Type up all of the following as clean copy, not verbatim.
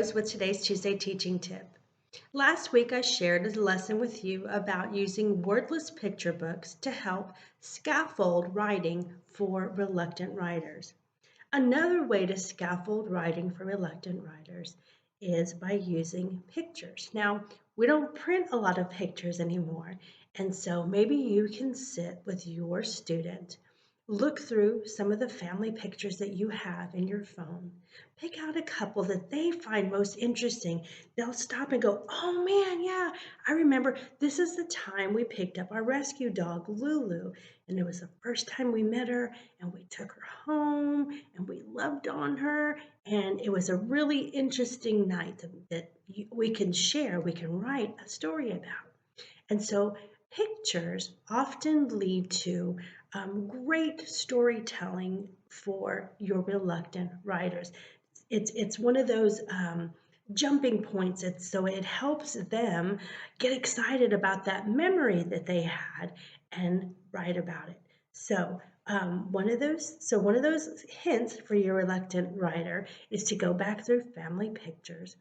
Rose with today's Tuesday teaching tip. Last week I shared a lesson with you about using wordless picture books to help scaffold writing for reluctant writers. Another way to scaffold writing for reluctant writers is by using pictures. Now, we don't print a lot of pictures anymore, and so maybe you can sit with your student, look through some of the family pictures that you have in your phone, pick out a couple that they find most interesting. They'll stop and go, "Oh man, yeah, I remember this is the time we picked up our rescue dog, Lulu, and it was the first time we met her, and we took her home, and we loved on her, and it was a really interesting night that we can share, we can write a story about." And so pictures often lead to great storytelling for your reluctant writers. It's one of those jumping points. So it helps them get excited about that memory that they had and write about it. So one of those hints for your reluctant writer is to go back through family pictures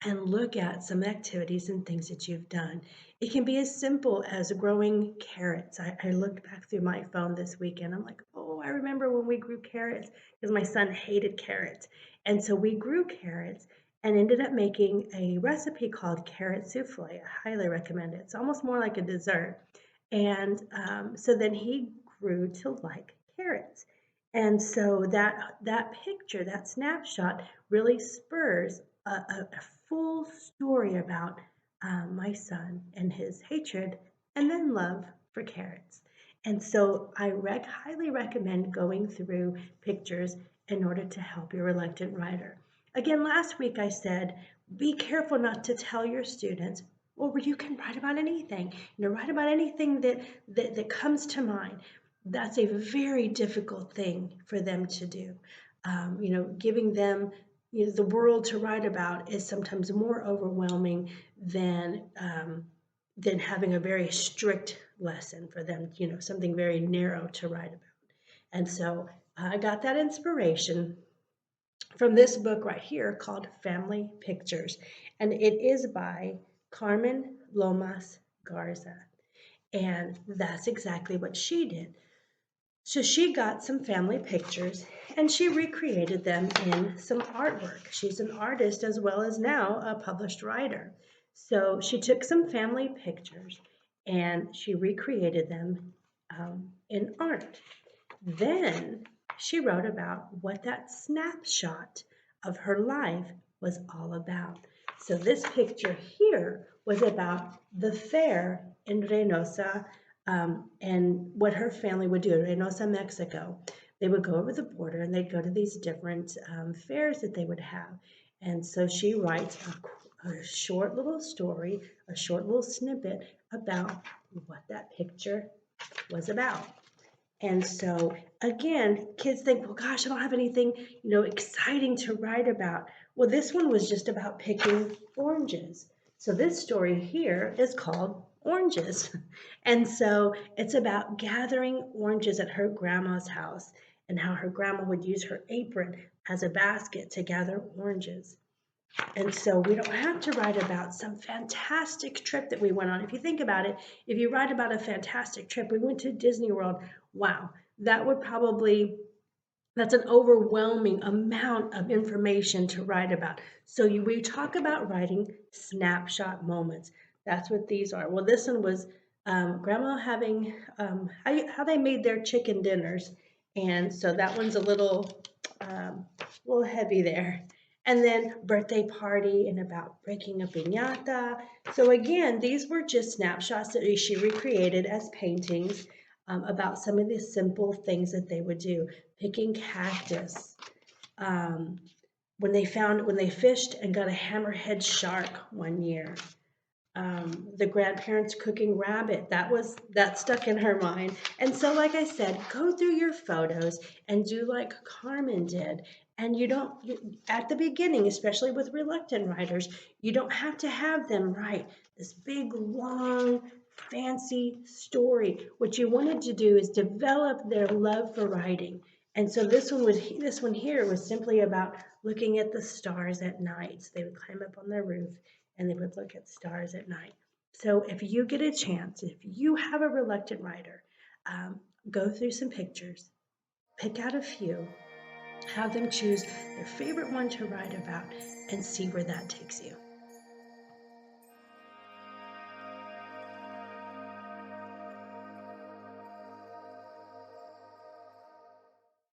and look at some activities and things that you've done. It can be as simple as growing carrots. I looked back through my phone this weekend. I'm like, oh, I remember when we grew carrots because my son hated carrots. And so we grew carrots and ended up making a recipe called carrot souffle. I highly recommend it. It's almost more like a dessert. And so then he grew to like carrots. And so that picture, that snapshot really spurs a full story about my son and his hatred and then love for carrots. And so I highly recommend going through pictures in order to help your reluctant writer. Again, last week I said, be careful not to tell your students, well, you can write about anything. Write about anything that comes to mind. That's a very difficult thing for them to do. Giving them the world to write about is sometimes more overwhelming than having a very strict lesson for them, something very narrow to write about. And so I got that inspiration from this book right here called Family Pictures, and it is by Carmen Lomas Garza. And that's exactly what she did. So she got some family pictures and she recreated them in some artwork. She's an artist as well as now a published writer. So she took some family pictures and she recreated them in art. Then she wrote about what that snapshot of her life was all about. So this picture here was about the fair in Reynosa, and what her family would do in Reynosa, Mexico. They would go over the border and they'd go to these different fairs that they would have. And so she writes a short little story, a short little snippet about what that picture was about. And so again, kids think, well, gosh, I don't have anything, exciting to write about. Well, this one was just about picking oranges. So this story here is called Oranges. And so it's about gathering oranges at her grandma's house and how her grandma would use her apron as a basket to gather oranges. And so we don't have to write about some fantastic trip that we went on. If you think about it, if you write about a fantastic trip, we went to Disney World, wow, that's an overwhelming amount of information to write about. So we talk about writing snapshot moments. That's what these are. Well, this one was grandma having how they made their chicken dinners. And so that one's a little heavy there. And then birthday party and about breaking a piñata. So again, these were just snapshots that she recreated as paintings about some of the simple things that they would do. Picking cactus. When they fished and got a hammerhead shark one year. The grandparents cooking rabbit, that stuck in her mind. And so, like I said, go through your photos and do like Carmen did. And at the beginning, especially with reluctant writers, you don't have to have them write this big, long, fancy story. What you wanted to do is develop their love for writing And so this one here was simply about looking at the stars at night. So they would climb up on their roof and they would look at stars at night. So if you get a chance, if you have a reluctant writer, go through some pictures, pick out a few, have them choose their favorite one to write about, and see where that takes you.